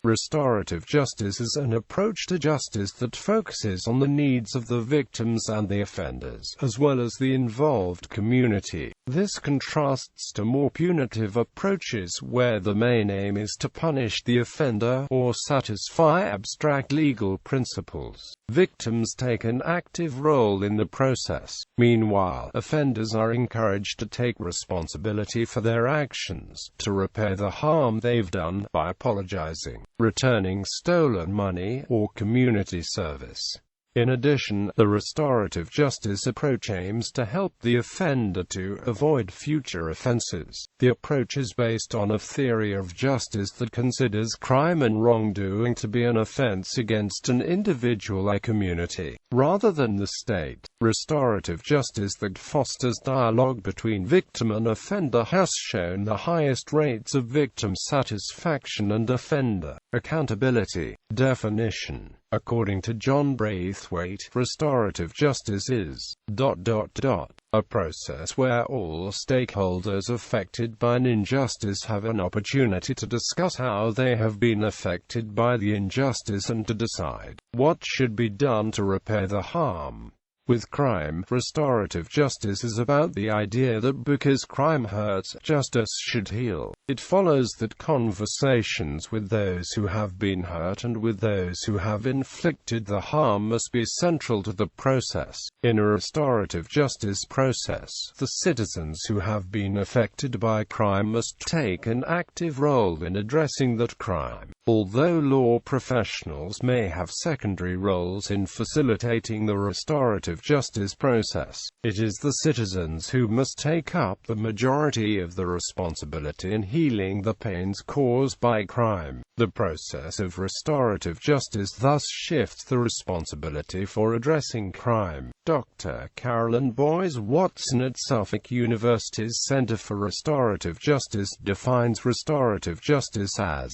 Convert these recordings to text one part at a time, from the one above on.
Restorative justice is an approach to justice that focuses on the needs of the victims and the offenders, as well as the involved community. This contrasts to more punitive approaches where the main aim is to punish the offender, or satisfy abstract legal principles. Victims take an active role in the process. Meanwhile, offenders are encouraged to take responsibility for their actions, to repair the harm they've done, by apologizing, returning stolen money, or community service. In addition, the restorative justice approach aims to help the offender to avoid future offenses. The approach is based on a theory of justice that considers crime and wrongdoing to be an offense against an individual or community, rather than the state. Restorative justice that fosters dialogue between victim and offender has shown the highest rates of victim satisfaction and offender accountability. Definition. According to John Braithwaite, restorative justice is ... a process where all stakeholders affected by an injustice have an opportunity to discuss how they have been affected by the injustice and to decide what should be done to repair the harm. With crime, restorative justice is about the idea that because crime hurts, justice should heal. It follows that conversations with those who have been hurt and with those who have inflicted the harm must be central to the process. In a restorative justice process, the citizens who have been affected by crime must take an active role in addressing that crime. Although law professionals may have secondary roles in facilitating the restorative justice process, it is the citizens who must take up the majority of the responsibility in healing the pains caused by crime. The process of restorative justice thus shifts the responsibility for addressing crime. Dr. Carolyn Boyes Watson at Suffolk University's Center for Restorative Justice defines restorative justice as ...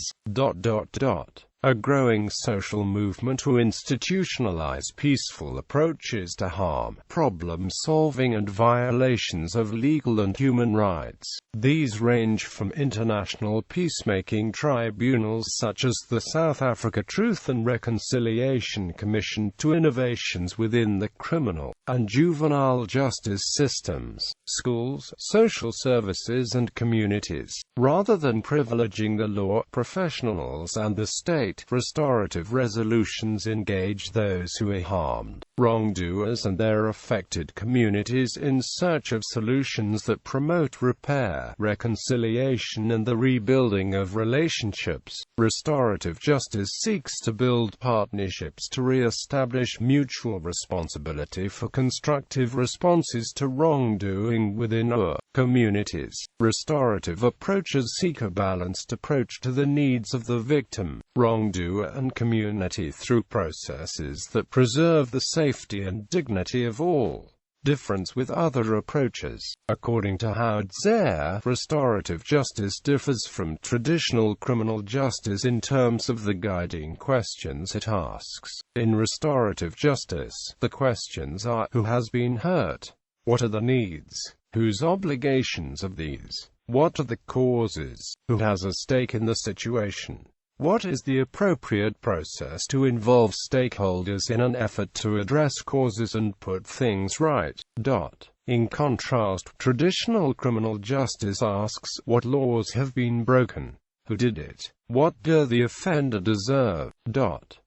a growing social movement to institutionalize peaceful approaches to harm, problem-solving and violations of legal and human rights. These range from international peacemaking tribunals such as the South Africa Truth and Reconciliation Commission to innovations within the criminal and juvenile justice systems, schools, social services and communities. Rather than privileging the law professionals and the state, restorative resolutions engage those who are harmed, wrongdoers and their affected communities in search of solutions that promote repair, reconciliation and the rebuilding of relationships. Restorative justice seeks to build partnerships to re-establish mutual responsibility for constructive responses to wrongdoing within communities. Restorative approaches seek a balanced approach to the needs of the victim, wrongdoer and community through processes that preserve the safety and dignity of all. Difference with other approaches. According to Howard Zehr, restorative justice differs from traditional criminal justice in terms of the guiding questions it asks. In restorative justice, the questions are: who has been hurt? What are the needs? Whose obligations are these? What are the causes? Who has a stake in the situation? What is the appropriate process to involve stakeholders in an effort to address causes and put things right? In contrast, traditional criminal justice asks, what laws have been broken? Who did it? What does the offender deserve?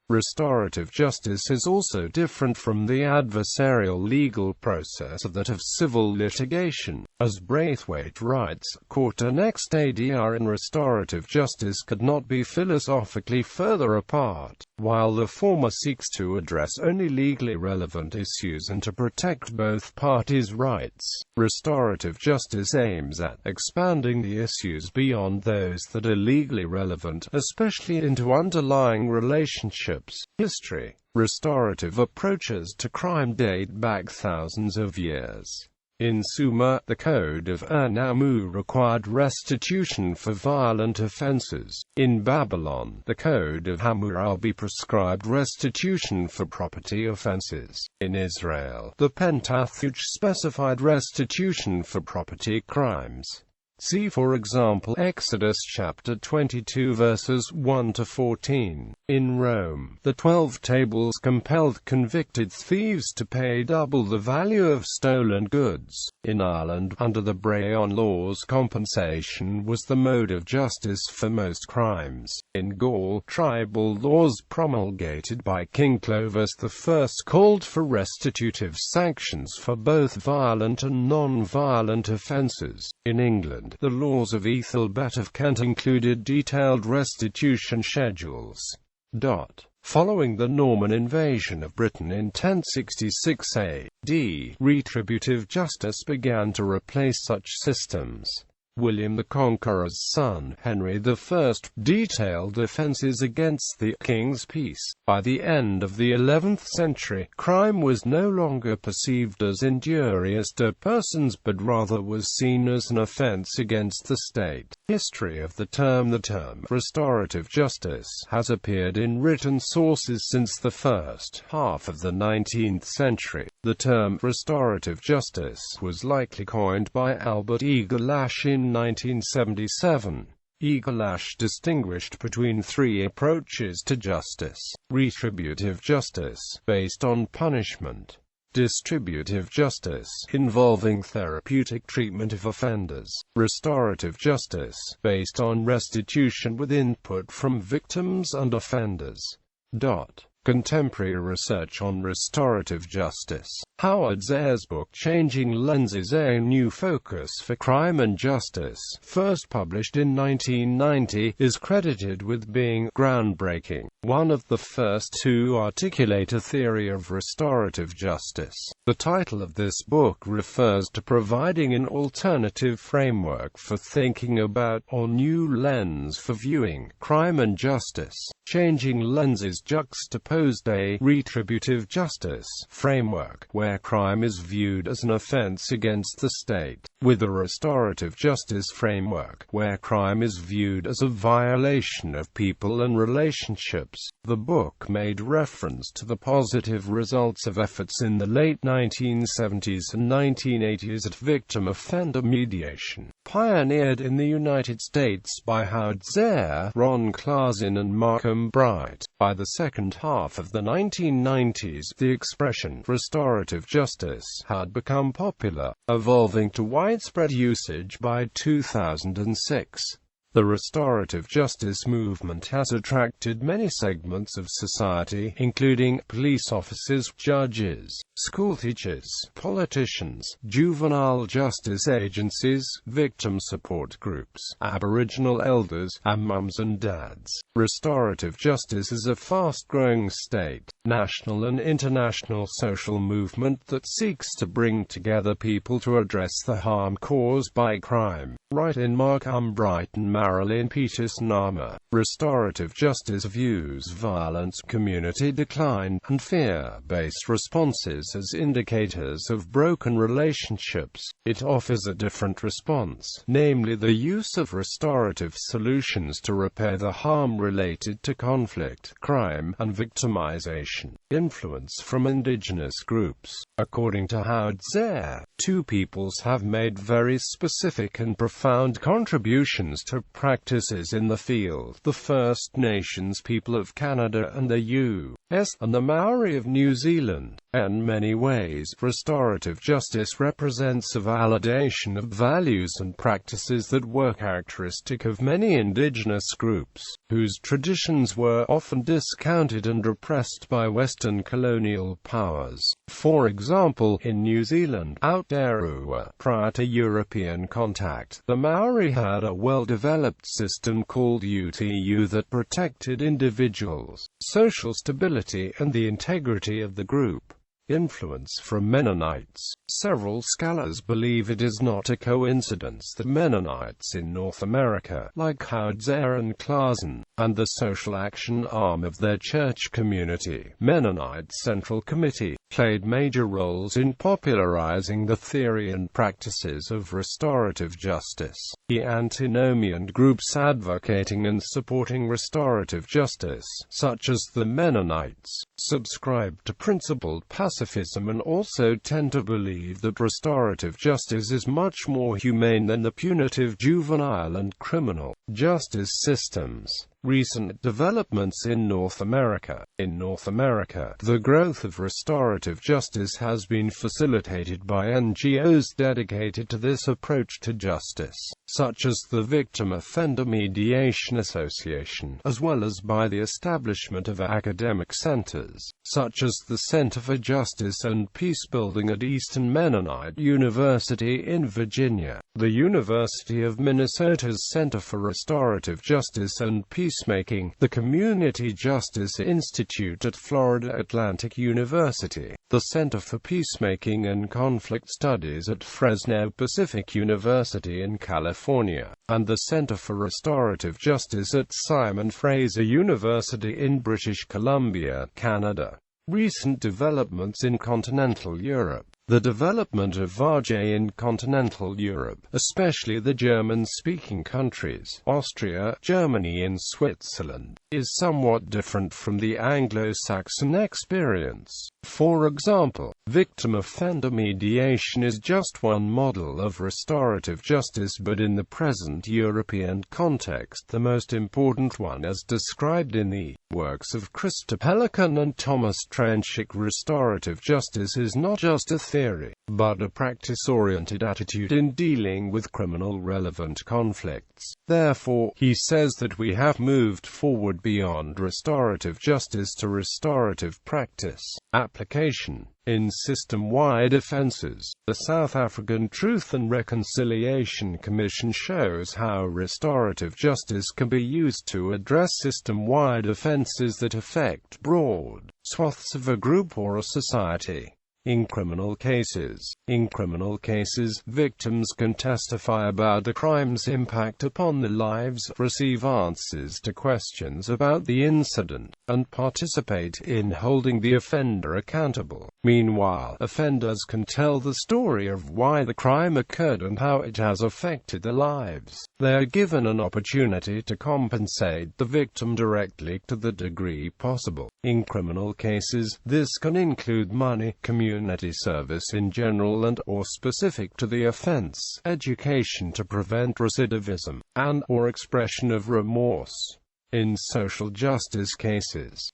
Restorative justice is also different from the adversarial legal process of that of civil litigation. As Braithwaite writes, court and ex ADR in restorative justice could not be philosophically further apart. While the former seeks to address only legally relevant issues and to protect both parties' rights, restorative justice aims at expanding the issues beyond those that are legally relevant, especially into underlying relationships. History. Restorative approaches to crime date back thousands of years. In Sumer, the Code of Ur-Nammu required restitution for violent offenses. In Babylon, the Code of Hammurabi prescribed restitution for property offenses. In Israel, the Pentateuch specified restitution for property crimes. See for example Exodus chapter 22 verses 1 to 14. In Rome, the 12 tables compelled convicted thieves to pay double the value of stolen goods. In Ireland, under the Brehon laws, compensation was the mode of justice for most crimes. In Gaul, tribal laws promulgated by King Clovis I called for restitutive sanctions for both violent and non-violent offences. In England, the laws of Ethelbert of Kent included detailed restitution schedules. Following the Norman invasion of Britain in 1066 AD, retributive justice began to replace such systems. William the Conqueror's son, Henry I, detailed offences against the king's peace. By the end of the 11th century, crime was no longer perceived as injurious to persons but rather was seen as an offence against the state. History of the term restorative justice has appeared in written sources since the first half of the 19th century. The term restorative justice was likely coined by Albert Egelash in 1977. Egelash distinguished between three approaches to justice: retributive justice, based on punishment; distributive justice, involving therapeutic treatment of offenders; restorative justice, based on restitution with input from victims and offenders. Contemporary research on restorative justice. Howard Zer's book Changing Lenses: A New Focus for Crime and Justice, first published in 1990, is credited with being groundbreaking, one of the first to articulate a theory of restorative justice. The title of this book refers to providing an alternative framework for thinking about, or new lens for viewing, crime and justice. Changing Lenses juxtaposed a retributive justice framework, where crime is viewed as an offense against the state, with a restorative justice framework, where crime is viewed as a violation of people and relationships. The book made reference to the positive results of efforts in the late 1970s and 1980s at victim-offender mediation, pioneered in the United States by Howard Zer, Ron Klasin and Markham Bright. By the second half of the 1990s, the expression restorative justice had become popular, evolving to widespread usage by 2006. The restorative justice movement has attracted many segments of society, including police officers, judges, schoolteachers, politicians, juvenile justice agencies, victim support groups, Aboriginal elders, and mums and dads. Restorative justice is a fast-growing state, national and international social movement that seeks to bring together people to address the harm caused by crime. Write in Markham Bright and Marilyn Peters-Nama. Restorative justice views violence, community decline, and fear-based responses as indicators of broken relationships. It offers a different response, namely the use of restorative solutions to repair the harm related to conflict, crime, and victimization. Influence from indigenous groups. According to Howard Zer, two peoples have made very specific and profound contributions to practices in the field: the First Nations people of Canada and the U.S., and the Maori of New Zealand. In many ways, restorative justice represents a validation of values and practices that were characteristic of many indigenous groups, whose traditions were often discounted and repressed by Western colonial powers. For example, in New Zealand, Aotearoa, prior to European contact, the Maori had a well-developed system called UTU that protected individuals, social stability, and the integrity of the group. Influence from Mennonites. Several scholars believe it is not a coincidence that Mennonites in North America, like Howard Zer and Klasin, and the social action arm of their church community, Mennonite Central Committee, played major roles in popularizing the theory and practices of restorative justice. The antinomian groups advocating and supporting restorative justice, such as the Mennonites, subscribe to principled pacifism and also tend to believe that restorative justice is much more humane than the punitive juvenile and criminal justice systems. Recent developments in North America. In North America, the growth of restorative justice has been facilitated by NGOs dedicated to this approach to justice, such as the Victim Offender Mediation Association, as well as by the establishment of academic centers, such as the Center for Justice and Peacebuilding at Eastern Mennonite University in Virginia, the University of Minnesota's Center for Restorative Justice and Peacemaking, the Community Justice Institute at Florida Atlantic University, the Center for Peacemaking and Conflict Studies at Fresno Pacific University in California, and the Center for Restorative Justice at Simon Fraser University in British Columbia, Canada. Recent developments in continental Europe. The development of VAJ in continental Europe, especially the German-speaking countries, Austria, Germany and Switzerland, is somewhat different from the Anglo-Saxon experience. For example, victim-offender mediation is just one model of restorative justice, but in the present European context the most important one, as described in the works of Christa Pelikan and Thomas Trenchik. Restorative justice is not just a theory, but a practice-oriented attitude in dealing with criminal-relevant conflicts. Therefore, he says that we have moved forward beyond restorative justice to restorative practice application. In system-wide offenses, the South African Truth and Reconciliation Commission shows how restorative justice can be used to address system-wide offenses that affect broad swaths of a group or a society. In criminal cases, victims can testify about the crime's impact upon their lives, receive answers to questions about the incident, and participate in holding the offender accountable. Meanwhile, offenders can tell the story of why the crime occurred and how it has affected their lives. They are given an opportunity to compensate the victim directly to the degree possible. In criminal cases, this can include money, community service in general and/or specific to the offense, education to prevent recidivism, and/or expression of remorse. In social justice cases,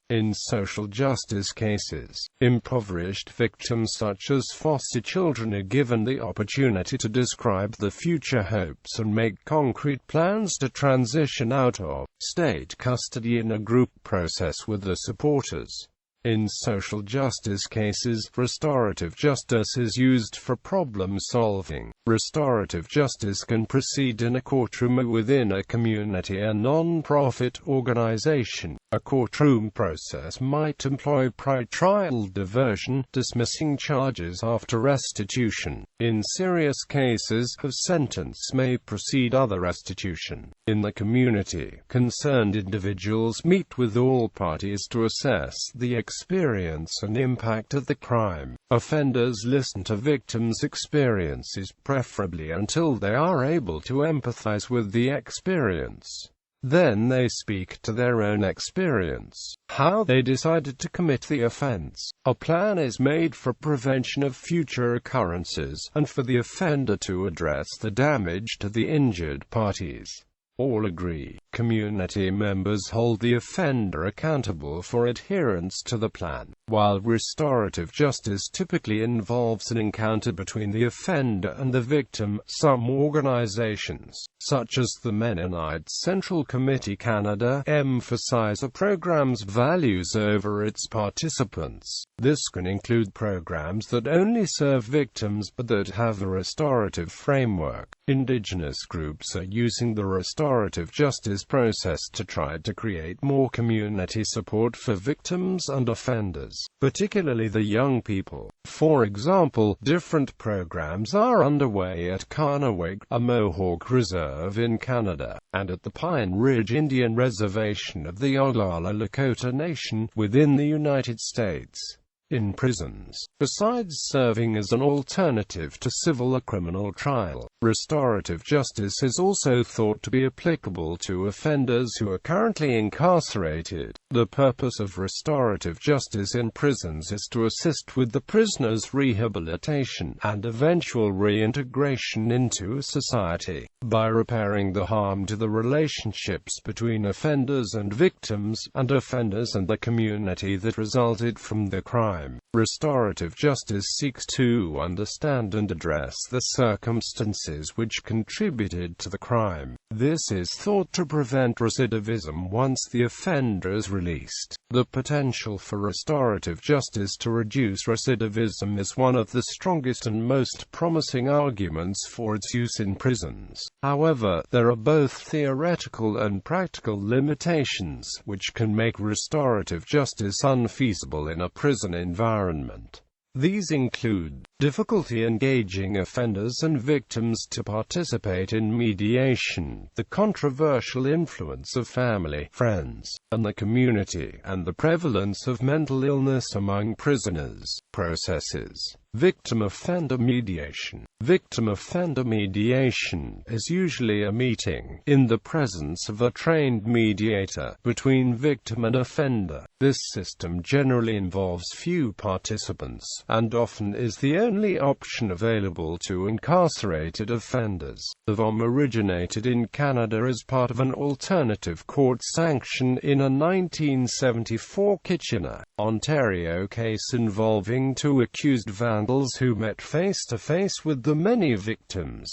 impoverished victims such as foster children are given the opportunity to describe the future hopes and make concrete plans to transition out of state custody in a group process with their supporters. In social justice cases, restorative justice is used for problem solving. Restorative justice can proceed in a courtroom or within a community or non-profit organization. A courtroom process might employ pre-trial diversion, dismissing charges after restitution. In serious cases, a sentence may precede other restitution. In the community, concerned individuals meet with all parties to assess the experience and impact of the crime. Offenders listen to victims' experiences, preferably until they are able to empathize with the experience. Then they speak to their own experience, how they decided to commit the offense. A plan is made for prevention of future occurrences, and for the offender to address the damage to the injured parties. All agree. Community members hold the offender accountable for adherence to the plan. While restorative justice typically involves an encounter between the offender and the victim, some organizations, such as the Mennonite Central Committee Canada, emphasize a program's values over its participants. This can include programs that only serve victims, but that have a restorative framework. Indigenous groups are using the restorative justice process to try to create more community support for victims and offenders, particularly the young people. For example, different programs are underway at Carnaweg, a Mohawk reserve in Canada, and at the Pine Ridge Indian Reservation of the Oglala Lakota Nation, within the United States. in prisons. Besides serving as an alternative to civil or criminal trial, restorative justice is also thought to be applicable to offenders who are currently incarcerated. The purpose of restorative justice in prisons is to assist with the prisoner's rehabilitation and eventual reintegration into society, by repairing the harm to the relationships between offenders and victims, and offenders and the community that resulted from the crime. Restorative justice seeks to understand and address the circumstances which contributed to the crime. This is thought to prevent recidivism once the offender is released. The potential for restorative justice to reduce recidivism is one of the strongest and most promising arguments for its use in prisons. However, there are both theoretical and practical limitations, which can make restorative justice unfeasible in a prison environment. These include difficulty engaging offenders and victims to participate in mediation, the controversial influence of family, friends, and the community, and the prevalence of mental illness among prisoners. Processes. Victim-offender mediation. Victim-offender mediation is usually a meeting, in the presence of a trained mediator, between victim and offender. This system generally involves few participants, and often is the only option available to incarcerated offenders. The VOM originated in Canada as part of an alternative court sanction in a 1974 Kitchener, Ontario case involving two accused vandals who met face-to-face with the many victims.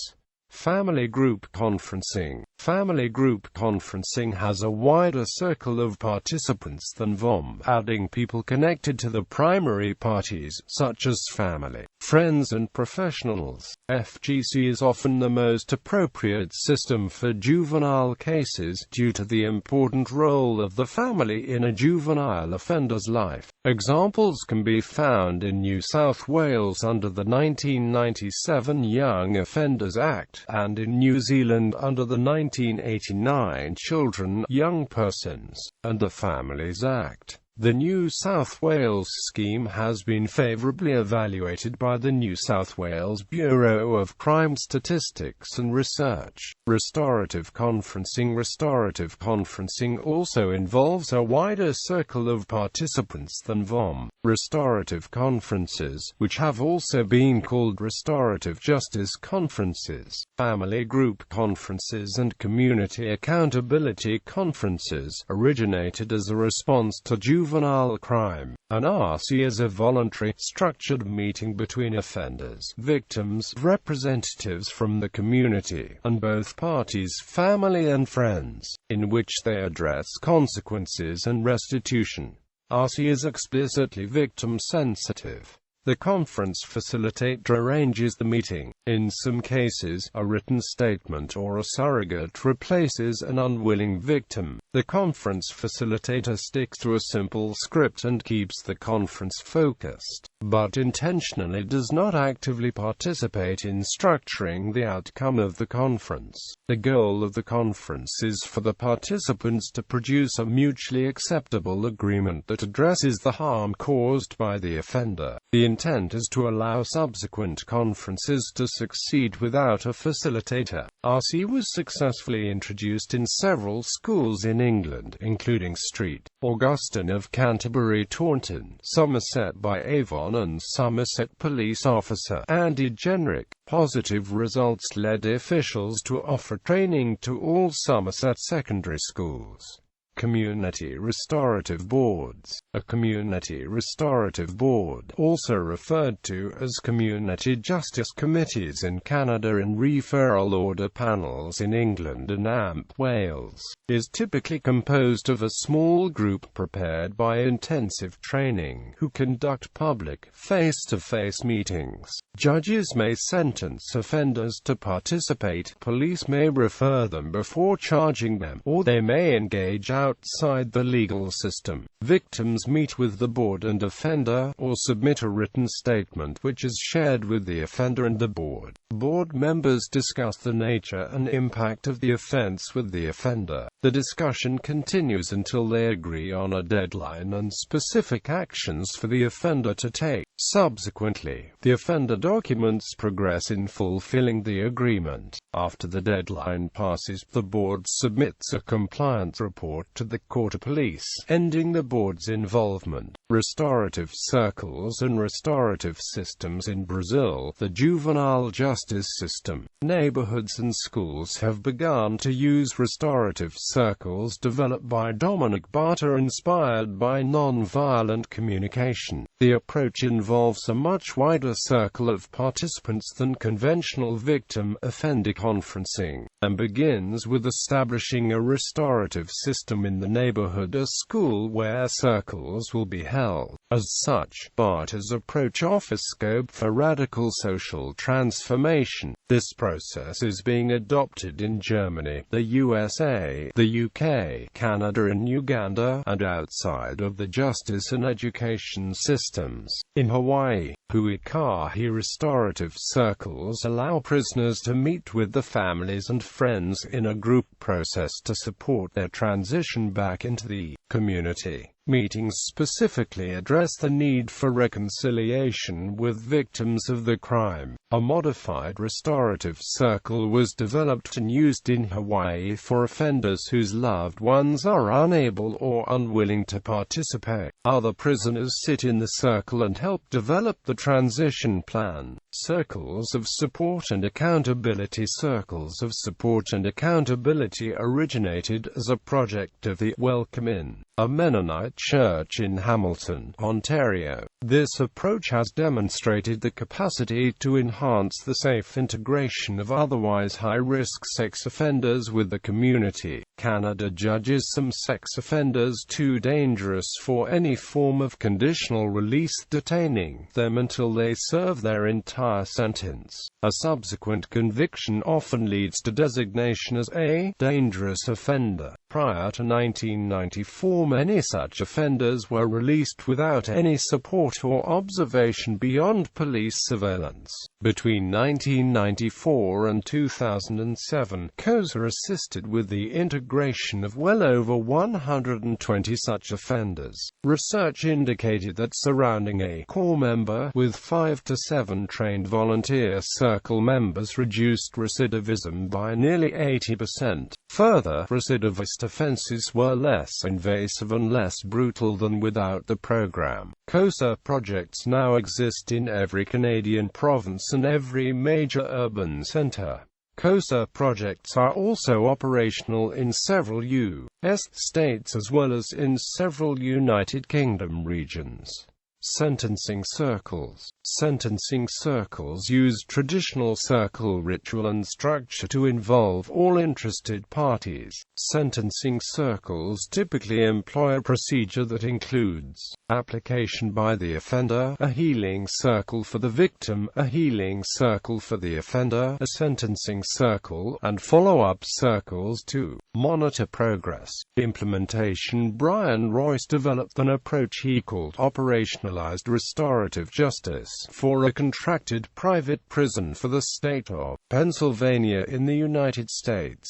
Family group conferencing. Family group conferencing has a wider circle of participants than VOM, adding people connected to the primary parties, such as family, friends and professionals. FGC is often the most appropriate system for juvenile cases, due to the important role of the family in a juvenile offender's life. Examples can be found in New South Wales under the 1997 Young Offenders Act, and in New Zealand under the 1989 Children, Young Persons, and the Families Act. The New South Wales scheme has been favourably evaluated by the New South Wales Bureau of Crime Statistics and Research. Restorative conferencing. Restorative conferencing also involves a wider circle of participants than VOM. Restorative conferences, which have also been called restorative justice conferences, family group conferences and community accountability conferences, originated as a response to juvenile crime. An RC is a voluntary, structured meeting between offenders, victims, representatives from the community, and both parties, family and friends, in which they address consequences and restitution. RC is explicitly victim-sensitive. The conference facilitator arranges the meeting. In some cases, a written statement or a surrogate replaces an unwilling victim. The conference facilitator sticks to a simple script and keeps the conference focused, but intentionally does not actively participate in structuring the outcome of the conference. The goal of the conference is for the participants to produce a mutually acceptable agreement that addresses the harm caused by the offender. The intent is to allow subsequent conferences to succeed without a facilitator. RC was successfully introduced in several schools in England, including St. Augustine of Canterbury, Taunton, Somerset by Avon, and Somerset police officer Andy Jenrick. Positive results led officials to offer training to all Somerset secondary schools. Community restorative boards. A community restorative board, also referred to as community justice committees in Canada and referral order panels in England and Wales, is typically composed of a small group prepared by intensive training, who conduct public, face-to-face meetings. Judges may sentence offenders to participate, police may refer them before charging them, or they may engage outside the legal system. Victims meet with the board and offender, or submit a written statement which is shared with the offender and the board. Board members discuss the nature and impact of the offense with the offender. The discussion continues until they agree on a deadline and specific actions for the offender to take. Subsequently, the offender documents progress in fulfilling the agreement. After the deadline passes, the board submits a compliance report to the court or police, ending the board's involvement. Restorative circles and restorative systems in Brazil. The juvenile justice system. Neighborhoods and schools have begun to use restorative circles developed by Dominic Barter, inspired by non-violent communication. The approach involves a much wider circle of participants than conventional victim-offender conferencing, and begins with establishing a restorative system in the neighborhood or school where circles will be held. As such, Barter's approach offers scope for radical social transformation. This process is being adopted in Germany, the USA, the UK, Canada and Uganda, and outside of the justice and education systems. In Hawaii, Huikahi restorative circles allow prisoners to meet with the families and friends in a group process to support their transition back into the community. Meetings specifically address the need for reconciliation with victims of the crime. A modified restorative circle was developed and used in Hawaii for offenders whose loved ones are unable or unwilling to participate. Other prisoners sit in the circle and help develop the transition plan. Circles of support and accountability. Circles of support and accountability originated as a project of the Welcome Inn, a Mennonite church in Hamilton, Ontario. This approach has demonstrated the capacity to enhance the safe integration of otherwise high-risk sex offenders with the community. Canada judges some sex offenders too dangerous for any form of conditional release, detaining them until they serve their entire sentence. A subsequent conviction often leads to designation as a dangerous offender. Prior to 1994, many such offenders were released without any support or observation beyond police surveillance. Between 1994 and 2007, COSA assisted with the integration of well over 120 such offenders. Research indicated that surrounding a core member with 5 to 7 trained volunteer circle members reduced recidivism by nearly 80%. Further, recidivist offenses were less invasive and less brutal than without the program. COSA projects now exist in every Canadian province and every major urban centre. COSA projects are also operational in several U.S. states as well as in several United Kingdom regions. Sentencing circles. Sentencing circles use traditional circle ritual and structure to involve all interested parties. Sentencing circles typically employ a procedure that includes application by the offender, a healing circle for the victim, a healing circle for the offender, a sentencing circle, and follow-up circles to monitor progress. Implementation. Brian Royce developed an approach he called operationalized restorative justice for a contracted private prison for the state of Pennsylvania in the United States.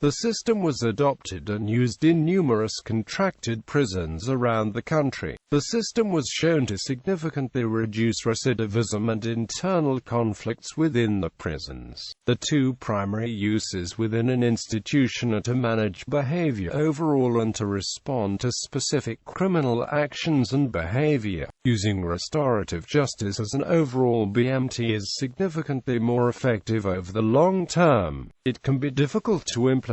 The system was adopted and used in numerous contracted prisons around the country. The system was shown to significantly reduce recidivism and internal conflicts within the prisons. The two primary uses within an institution are to manage behavior overall and to respond to specific criminal actions and behavior. Using restorative justice as an overall BMT is significantly more effective over the long term. It can be difficult to implement.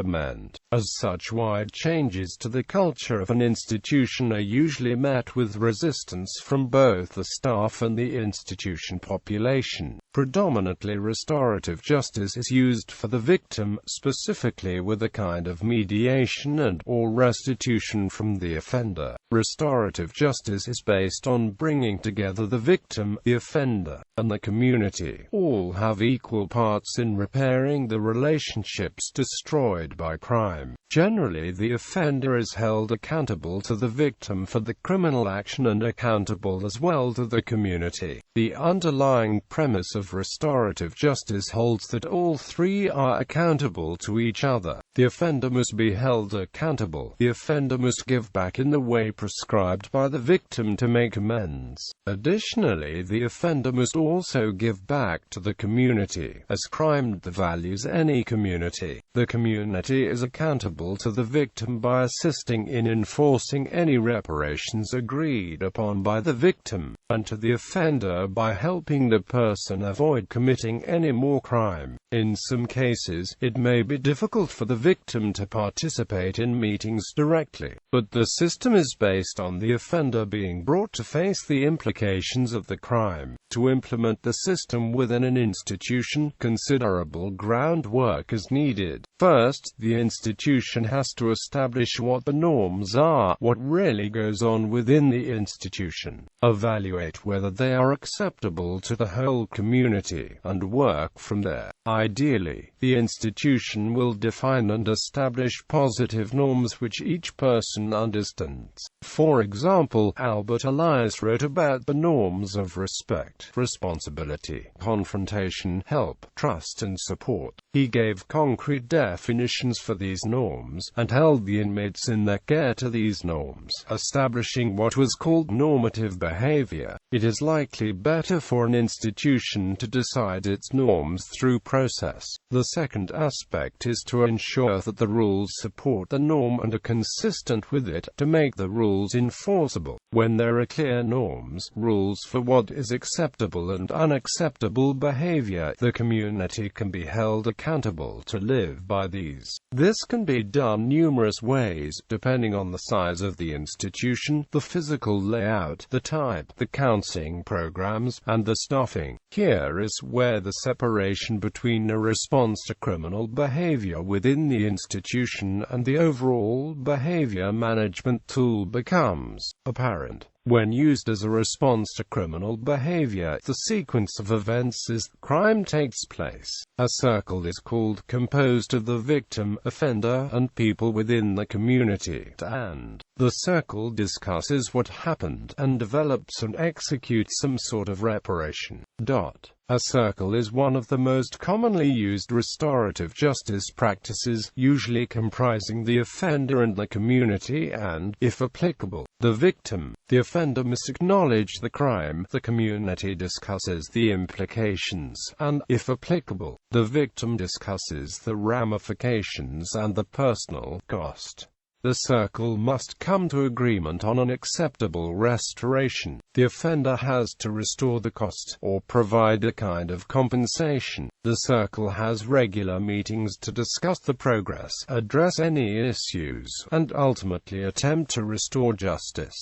As such, wide changes to the culture of an institution are usually met with resistance from both the staff and the institution population. Predominantly restorative justice is used for the victim, specifically with a kind of mediation and/or restitution from the offender. Restorative justice is based on bringing together the victim, the offender, and the community. All have equal parts in repairing the relationships destroyed by crime. Generally, the offender is held accountable to the victim for the criminal action and accountable as well to the community. The underlying premise of restorative justice holds that all three are accountable to each other. The offender must be held accountable. The offender must give back in the way prescribed by the victim to make amends. Additionally, the offender must also give back to the community, as crime devalues any community. The community is accountable to the victim by assisting in enforcing any reparations agreed upon by the victim, and to the offender by helping the person avoid committing any more crime. In some cases, it may be difficult for the victim to participate in meetings directly, but the system is based on the offender being brought to face the implications of the crime. To implement the system within an institution, considerable groundwork is needed. First, the institution has to establish what the norms are, what really goes on within the institution, evaluate whether they are acceptable to the whole community, and work from there. Ideally, the institution will define and establish positive norms which each person understands. For example, Albert Elias wrote about the norms of respect, responsibility, confrontation, help, trust and support. He gave concrete definitions for these norms, and held the inmates in their care to these norms, establishing what was called normative behavior. It is likely better for an institution to decide its norms through process. The second aspect is to ensure that the rules support the norm and are consistent with it, to make the rules enforceable. When there are clear norms, rules for what is acceptable and unacceptable behavior, the community can be held accountable to live by these. This can be done numerous ways, depending on the size of the institution, the physical layout, the type, the counseling programs, and the staffing. Here is where the separation between a response to criminal behavior within the institution and the overall behavior management tool becomes apparent. When used as a response to criminal behavior, the sequence of events is that crime takes place. A circle is called, composed of the victim, offender, and people within the community, and the circle discusses what happened, and develops and executes some sort of reparation. A circle is one of the most commonly used restorative justice practices, usually comprising the offender and the community and, if applicable, the victim. The offender must acknowledge the crime, the community discusses the implications, and, if applicable, the victim discusses the ramifications and the personal cost. The circle must come to agreement on an acceptable restoration. The offender has to restore the cost, or provide a kind of compensation. The circle has regular meetings to discuss the progress, address any issues, and ultimately attempt to restore justice.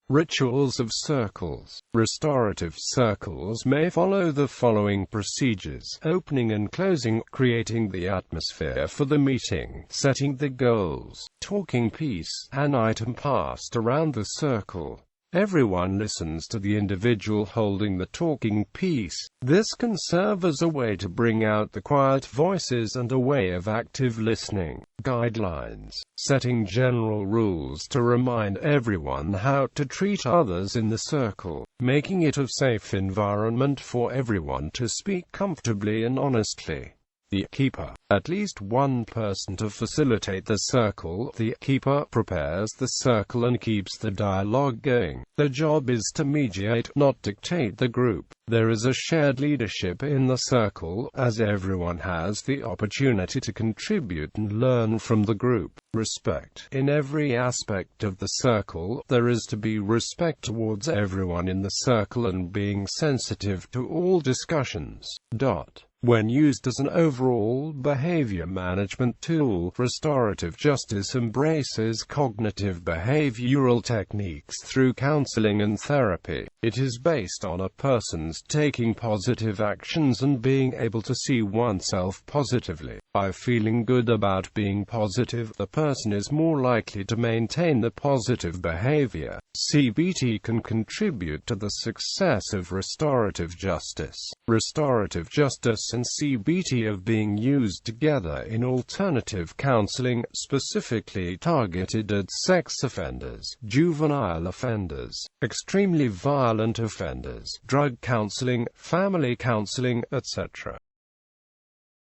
Rituals of circles. Restorative circles may follow the following procedures: opening and closing, creating the atmosphere for the meeting, setting the goals, talking peace, an item passed around the circle. Everyone listens to the individual holding the talking piece. This can serve as a way to bring out the quiet voices and a way of active listening. Guidelines. Setting general rules to remind everyone how to treat others in the circle. Making it a safe environment for everyone to speak comfortably and honestly. The keeper. At least one person to facilitate the circle. The keeper prepares the circle and keeps the dialogue going. Their job is to mediate, not dictate the group. There is a shared leadership in the circle, as everyone has the opportunity to contribute and learn from the group. Respect. In every aspect of the circle, there is to be respect towards everyone in the circle and being sensitive to all discussions. When used as an overall behavior management tool, restorative justice embraces cognitive behavioral techniques through counseling and therapy. It is based on a person's taking positive actions and being able to see oneself positively. By feeling good about being positive, the person is more likely to maintain the positive behavior. CBT can contribute to the success of restorative justice. Restorative justice and CBT are being used together in alternative counseling, specifically targeted at sex offenders, juvenile offenders, extremely violent offenders, drug counseling, family counseling, etc.